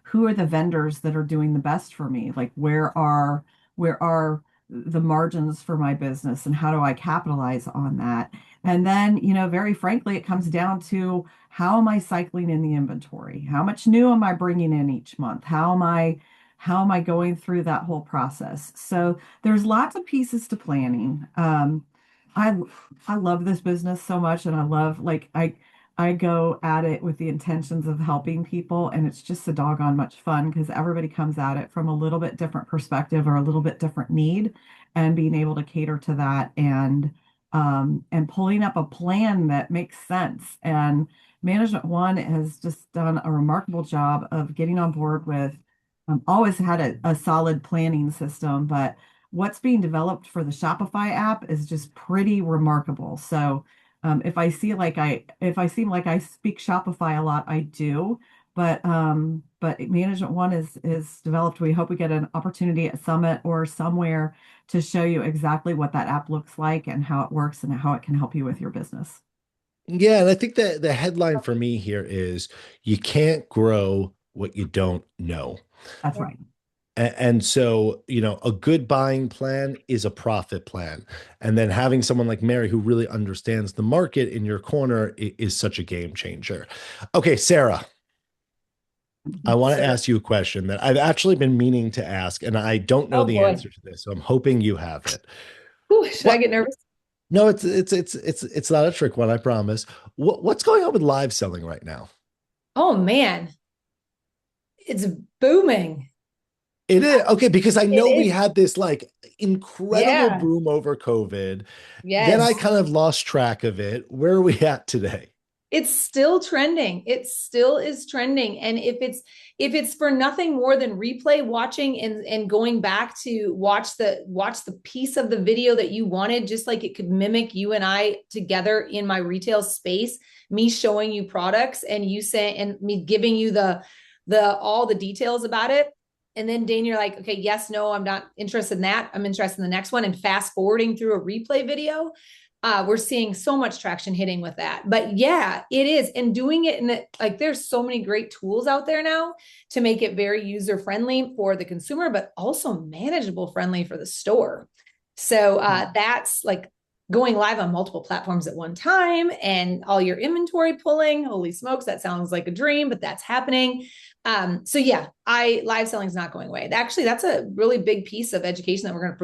Who are the vendors that are doing the best for me? Like where are the margins for my business and how do I capitalize on that? And then, very frankly, it comes down to, how am I cycling in the inventory? How much new am I bringing in each month? How am I going through that whole process? So there's lots of pieces to planning. I I love this business so much, and I love like I go at it with the intentions of helping people, and it's just so doggone much fun because everybody comes at it from a little bit different perspective or a little bit different need, and being able to cater to that and pulling up a plan that makes sense. And Management One has just done a remarkable job of getting on board with, always had a solid planning system, but what's being developed for the Shopify app is just pretty remarkable. So if I seem like I speak Shopify a lot, I do. But Management One is developed. We hope we get an opportunity at Summit or somewhere to show you exactly what that app looks like and how it works and how it can help you with your business. Yeah, and I think that the headline for me here is you can't grow what you don't know. That's right. And so, a good buying plan is a profit plan. And then having someone like Mary who really understands the market in your corner is such a game changer. Okay, Sarah, I want to Sir. ask you a question that I've actually been meaning to ask, and I don't know Oh the boy. answer to this, so I'm hoping you have it. Whew, should I What? get nervous? No, it's not a trick one, I promise. What's going on with live selling right now? Oh man, it's booming. It is okay because I It know we is. had this like incredible Yeah. boom over COVID. Then I Yes. kind of lost track of it. Where are we at today? It's still trending. It still is trending. And if it's for nothing more than replay watching and going back to watch the piece of the video that you wanted, just like it could mimic you and I together in my retail space, me showing you products and you say and me giving you the all the details about it. And then Dane, you're like, okay, yes, no, I'm not interested in that. I'm interested in the next one. And fast forwarding through a replay video. We're seeing so much traction hitting with that. But yeah, it is. And doing it in the, like, there's so many great tools out there now to make it very user friendly for the consumer, but also manageable friendly for the store. So that's like going live on multiple platforms at one time and all your inventory pulling. Holy smokes, that sounds like a dream, but that's happening. So yeah, live selling is not going away. Actually, that's a really big piece of education that we're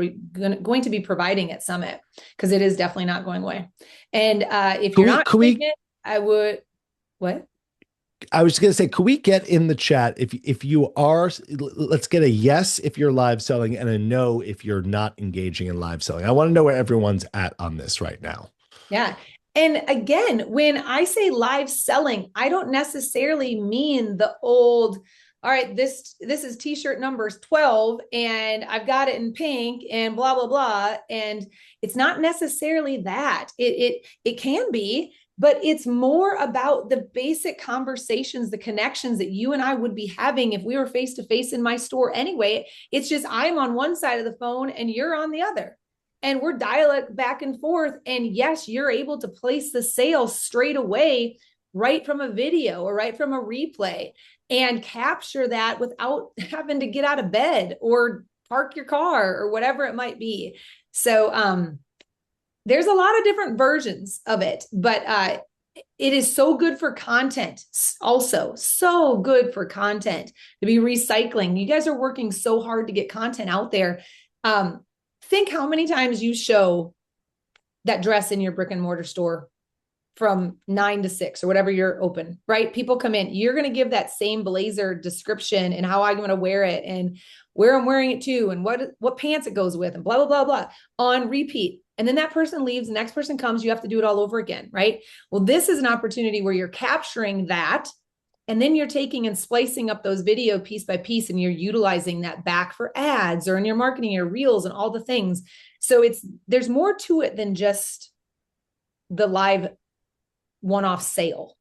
going to be providing at Summit, because it is definitely not going away. And if you're not doing it, I would, what? I was going to say, could we get in the chat if you are, let's get a yes if you're live selling and a no if you're not engaging in live selling. I want to know where everyone's at on this right now. Yeah. And again, when I say live selling, I don't necessarily mean the old, all right, this is t-shirt numbers 12 and I've got it in pink and blah, blah, blah. And it's not necessarily that. It can be, but it's more about the basic conversations, the connections that you and I would be having if we were face to face in my store anyway. It's just I'm on one side of the phone and you're on the other. And we're dialing back and forth. And yes, you're able to place the sale straight away, right from a video or right from a replay, and capture that without having to get out of bed or park your car or whatever it might be. So there's a lot of different versions of it, but it is so good for content. Also, so good for content to be recycling. You guys are working so hard to get content out there. Think how many times you show that dress in your brick and mortar store from 9 to 6 or whatever you're open, right? People come in, you're going to give that same blazer description and how I'm going to wear it and where I'm wearing it to and what pants it goes with and blah, blah, blah, blah on repeat. And then that person leaves, the next person comes, you have to do it all over again, right? Well, this is an opportunity where you're capturing that. And then you're taking and splicing up those video piece by piece, and you're utilizing that back for ads or in your marketing, your reels and all the things. So there's more to it than just the live one-off sale.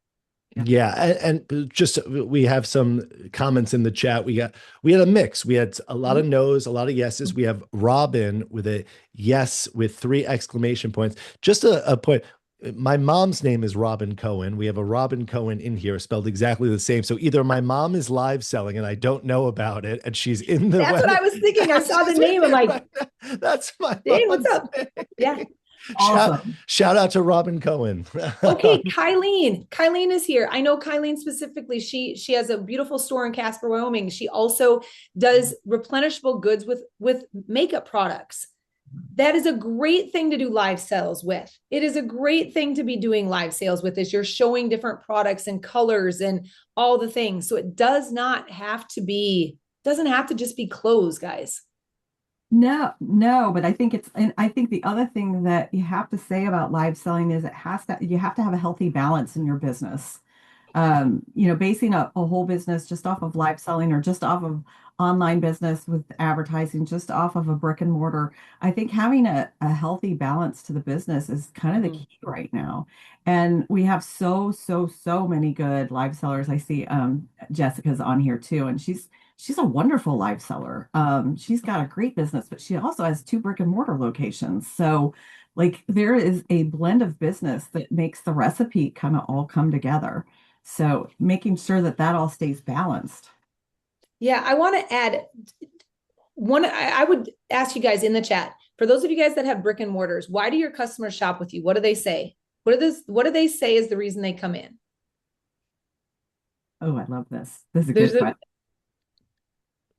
Yeah. And just, we have some comments in the chat. We had a mix. We had a lot of no's, a lot of yeses. We have Robin with a yes with 3 exclamation points. Just a point. My mom's name is Robin Cohen. We have a Robin Cohen in here spelled exactly the same. So either my mom is live selling and I don't know about it, and she's in the That's what I was thinking. I saw the name. I'm like, that's my dang, what's up? name. Yeah. Awesome. Shout out to Robin Cohen. Okay, Kylene. Kylene is here. I know Kylene specifically. She has a beautiful store in Casper, Wyoming. She also does replenishable goods with makeup products. That is a great thing to do live sales with. It is a great thing to be doing live sales with, is you're showing different products and colors and all the things. So it doesn't have to just be clothes, guys. No, but I think and I think the other thing that you have to say about live selling is you have to have a healthy balance in your business. Basing a whole business just off of live selling or just off of online business with advertising, just off of a brick and mortar, I think having a healthy balance to the business is kind of the key right now. And we have so many good live sellers. I see Jessica's on here too, and she's a wonderful live seller. She's got a great business, but she also has 2 brick and mortar locations. So like there is a blend of business that makes the recipe kind of all come together. So making sure that all stays balanced. Yeah, I want to add one. I would ask you guys in the chat, for those of you guys that have brick and mortars, why do your customers shop with you? What do they say? What do they say is the reason they come in? Oh, I love this. This is a good question.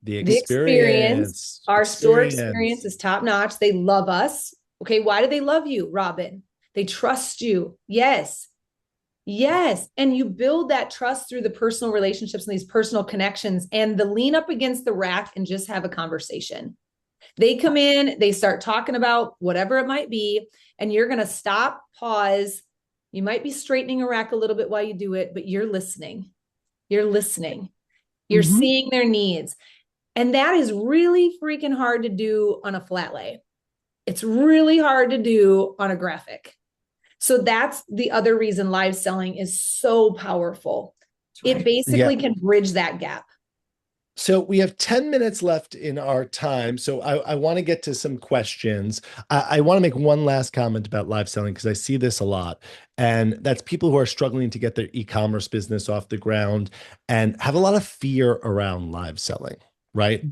The experience. Our store experience is top notch. They love us. Okay, why do they love you, Robin? They trust you. Yes. And you build that trust through the personal relationships and these personal connections, and the lean up against the rack and just have a conversation. They come in, they start talking about whatever it might be, and you're going to stop, pause. You might be straightening a rack a little bit while you do it, but you're listening. You're seeing their needs. And that is really freaking hard to do on a flat lay. It's really hard to do on a graphic. So that's the other reason live selling is so powerful. Right. It basically can bridge that gap. So we have 10 minutes left in our time. So I want to get to some questions. I want to make one last comment about live selling because I see this a lot. And that's people who are struggling to get their e-commerce business off the ground and have a lot of fear around live selling, right?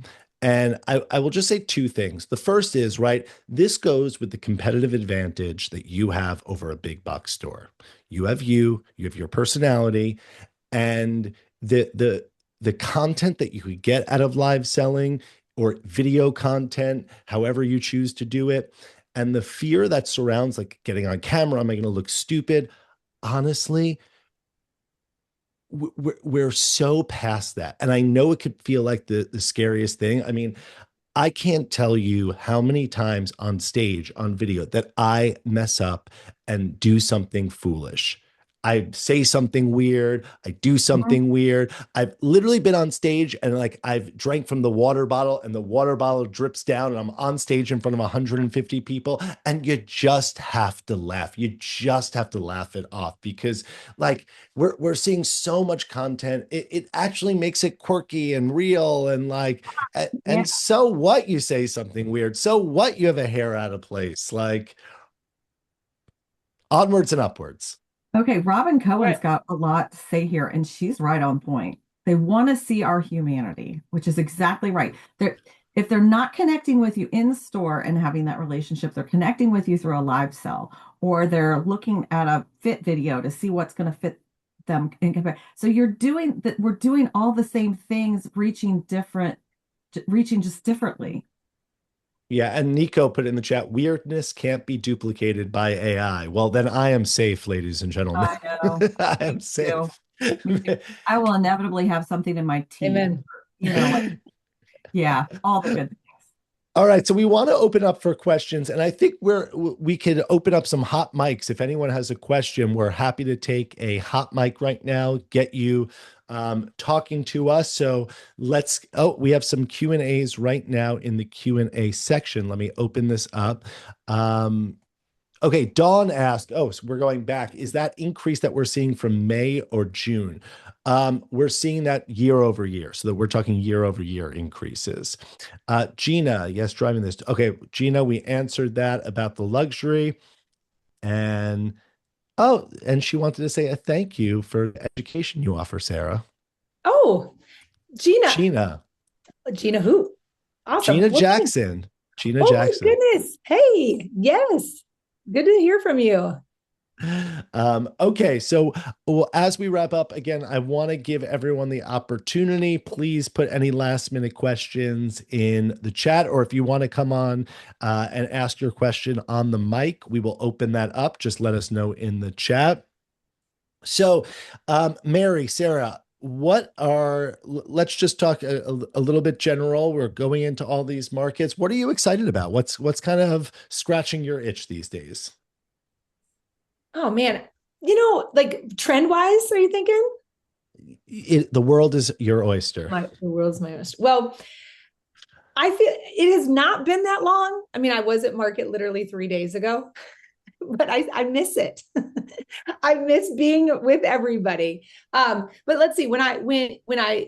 And I will just say two things. The first is, right, this goes with the competitive advantage that you have over a big box store. You have your personality, and the content that you could get out of live selling or video content, however you choose to do it, and the fear that surrounds like getting on camera, am I going to look stupid? Honestly, we're so past that. And I know it could feel like the scariest thing. I mean, I can't tell you how many times on stage, on video, that I mess up and do something foolish. I say something weird. I do Mhm. something weird. I've literally been on stage and like I've drank from the water bottle and the water bottle drips down and I'm on stage in front of 150 people and you just have to laugh. You just have to laugh it off because like we're seeing so much content. It actually makes it quirky and real and like Yeah. and so what you say something weird? So what you have a hair out of place? Like onwards and upwards. Okay, Robin Cohen's Right. got a lot to say here, and she's right on point. They want to see our humanity, which is exactly right. If they're not connecting with you in store and having that relationship, they're connecting with you through a live sell, or they're looking at a fit video to see what's going to fit them in compare. So you're doing that. We're doing all the same things, reaching just differently. Yeah, and Nico put in the chat, weirdness can't be duplicated by AI. Well, then I am safe, ladies and gentlemen. I know. I Me am too. safe. Me too. I will inevitably have something in my teeth, Amen. like, yeah, all the good things. All right, so we want to open up for questions, and I think we could open up some hot mics. If anyone has a question, we're happy to take a hot mic right now, get you talking to us. So let's. Oh, we have some Q and A's right now in the Q and A section. Let me open this up. Um, Okay, Dawn asked, oh, so we're going back. Is that increase that we're seeing from May or June? We're seeing that year over year. So that we're talking year over year increases. Gina, yes, driving this. Okay, Gina, we answered that about the luxury. And oh, and she wanted to say a thank you for the education you offer, Sarah. Oh, Gina. Gina, Gina who? Awesome. Gina What's her name? Jackson. Gina Oh my Jackson. goodness. Hey, yes. Good to hear from you. Okay, so well, as we wrap up, again, I want to give everyone the opportunity. Please put any last minute questions in the chat, or if you want to come on and ask your question on the mic, we will open that up. Just let us know in the chat. So, Mary, Sarah, let's just talk a little bit general. We're going into all these markets. What are you excited about? What's kind of scratching your itch these days? Oh man. Like trend wise, are you thinking? The world is your oyster. The world's my most. Well, I feel it has not been that long. I mean, I was at market literally 3 days ago, but I miss it. I miss being with everybody. But let's see, when I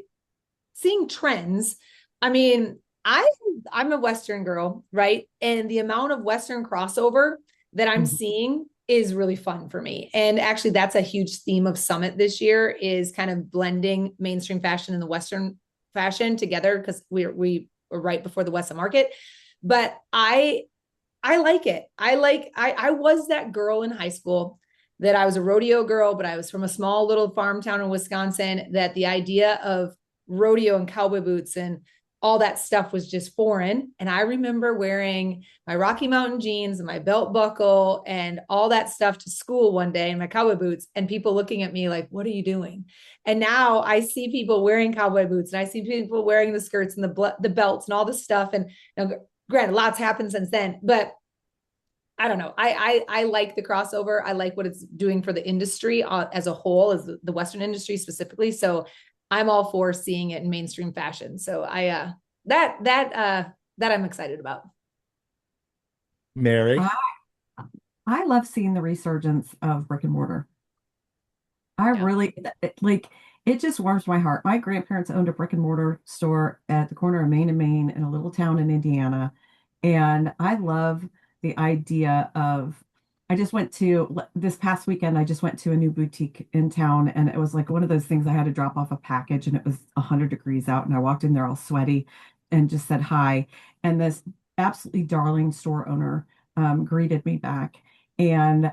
seeing trends, I mean, I'm a Western girl, right? And the amount of Western crossover that I'm Mhm. seeing is really fun for me. And actually, that's a huge theme of Summit this year is kind of blending mainstream fashion and the Western fashion together because we were right before the Western market. But I like it. I was that girl in high school that I was a rodeo girl, but I was from a small little farm town in Wisconsin that the idea of rodeo and cowboy boots and all that stuff was just foreign. And I remember wearing my Rocky Mountain jeans and my belt buckle and all that stuff to school one day in my cowboy boots and people looking at me like, what are you doing? And now I see people wearing cowboy boots and I see people wearing the skirts and the belts and all this stuff. And granted, lots happened since then, but I don't know. I like the crossover. I like what it's doing for the industry as a whole, as the Western industry specifically. So I'm all for seeing it in mainstream fashion. So that I'm excited about. Mary. I, love seeing the resurgence of brick and mortar. I Yeah. really like. It just warms my heart. My grandparents owned a brick and mortar store at the corner of Main and Main in a little town in Indiana. And I love the idea of, I just went to, this past weekend, I just went to a new boutique in town. And it was like one of those things I had to drop off a package and it was 100 degrees out. And I walked in there all sweaty and just said hi. And this absolutely darling store owner greeted me back, and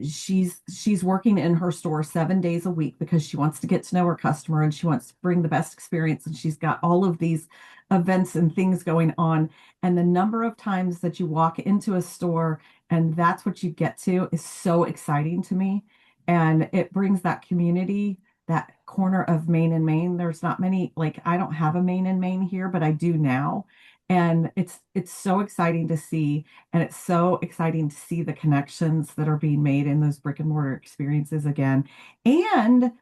she's working in her store 7 days a week because she wants to get to know her customer and she wants to bring the best experience, and she's got all of these events and things going on, and the number of times that you walk into a store and that's what you get to is so exciting to me, and it brings that community, that corner of Main and Main. There's not many, like, I don't have a Main and Main here, but I do now, and it's so exciting to see, and it's so exciting to see the connections that are being made in those brick and mortar experiences again, and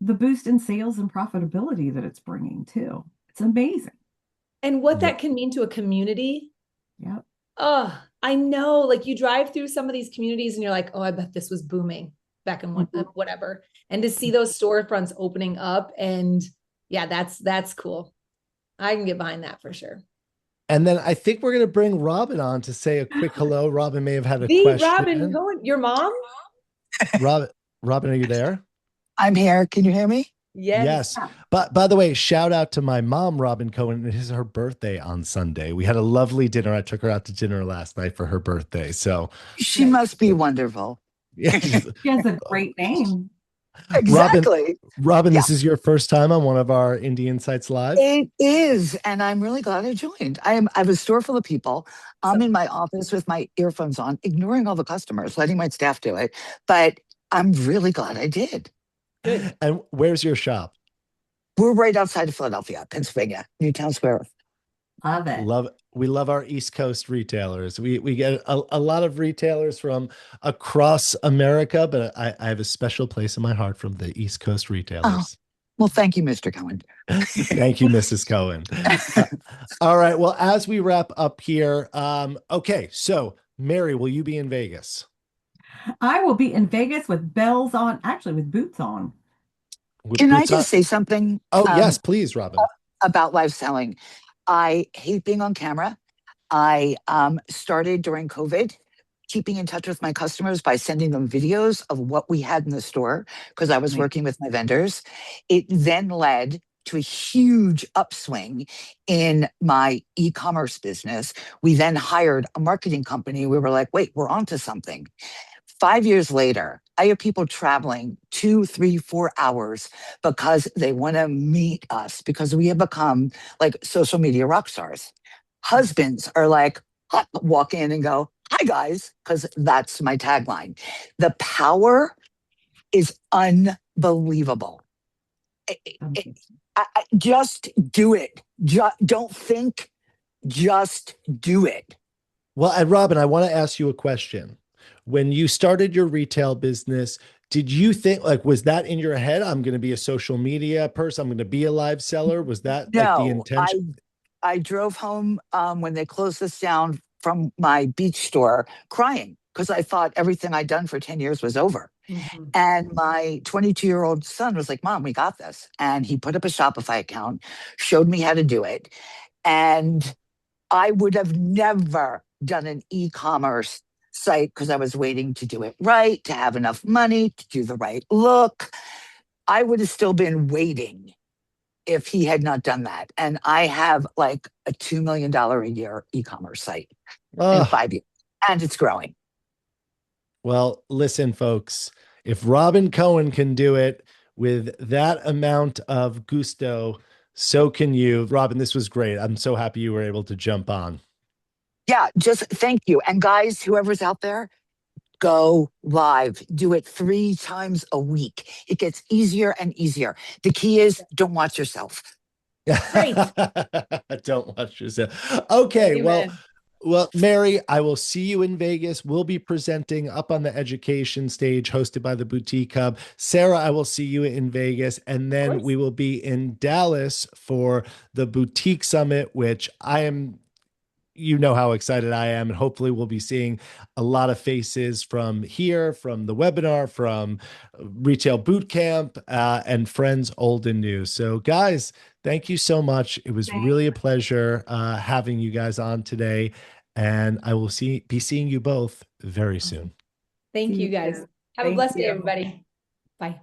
the boost in sales and profitability that it's bringing too. It's amazing. And what Yeah. that can mean to a community. Yep. Oh, I know. Like you drive through some of these communities and you're like, oh, I bet this was booming back in whatever. And to see those storefronts opening up, and yeah, that's cool. I can get behind that for sure. And then I think we're going to bring Robin on to say a quick hello. Robin may have had a The Robin question. Cohen, your mom? Robin, Robin, are you there? I'm here. Can you hear me? Yes. But by the way, shout out to my mom, Robin Cohen. It is her birthday on Sunday. We had a lovely dinner. I took her out to dinner last night for her birthday. So She must be wonderful. yeah. She has a great name. Exactly. Robin, Yeah. this is your first time on one of our Indie Insights Live. It is. And I'm really glad I joined. I have a store full of people. I'm in my office with my earphones on, ignoring all the customers, letting my staff do it. But I'm really glad I did. Good. And where's your shop? We're right outside of Philadelphia, Pennsylvania, Newtown Square. Love it. We love our East Coast retailers. We get a lot of retailers from across America, but I have a special place in my heart from the East Coast retailers. Well, thank you, Mr. Cohen. Thank you, Mrs. Cohen. All right. Well, as we wrap up here, okay. So, Mary, will you be in Vegas? I will be in Vegas with bells on, actually with boots on. Can I just say something? Oh, yes, please, Robin. About live selling. I hate being on camera. I started during COVID keeping in touch with my customers by sending them videos of what we had in the store because I was working with my vendors. It then led to a huge upswing in my e-commerce business. We then hired a marketing company. We were like, wait, we're onto something. 5 years later, I have people traveling 2, 3, 4 hours because they want to meet us because we have become like social media rock stars. Husbands are like, walk in and go, hi guys, because that's my tagline. The power is unbelievable. Just do it. Don't think, just do it. Well, and Robin, I want to ask you a question. When you started your retail business, did you think, like, was that in your head? I'm going to be a social media person. I'm going to be a live seller. Was that like the intention? I drove home when they closed this down from my beach store crying because I thought everything I'd done for 10 years was over. Mm-hmm. And my 22-year-old son was like, Mom, we got this. And he put up a Shopify account, showed me how to do it. And I would have never done an e-commerce site because I was waiting to do it right, to have enough money, to do the right look. I would have still been waiting if he had not done that. And I have like a $2 million a year e-commerce site in 5 years, and it's growing. Well, listen, folks, if Robin Cohen can do it with that amount of gusto, so can you. Robin, this was great. I'm so happy you were able to jump on. Yeah, just thank you. And guys, whoever's out there, go live. Do it 3 times a week. It gets easier and easier. The key is don't watch yourself. Great. Don't watch yourself. Okay, Amen. well, Mary, I will see you in Vegas. We'll be presenting up on the education stage hosted by the Boutique Hub. Sara, I will see you in Vegas. And then we will be in Dallas for the Boutique Summit, which I am you know how excited I am. And hopefully we'll be seeing a lot of faces from here, from the webinar, from Retail Bootcamp, and friends old and new. So guys, thank you so much. It was Thanks. really a pleasure having you guys on today. And I will be seeing you both very soon. Thank See you you guys. soon. Have a Thank blessed day, you. everybody. Bye.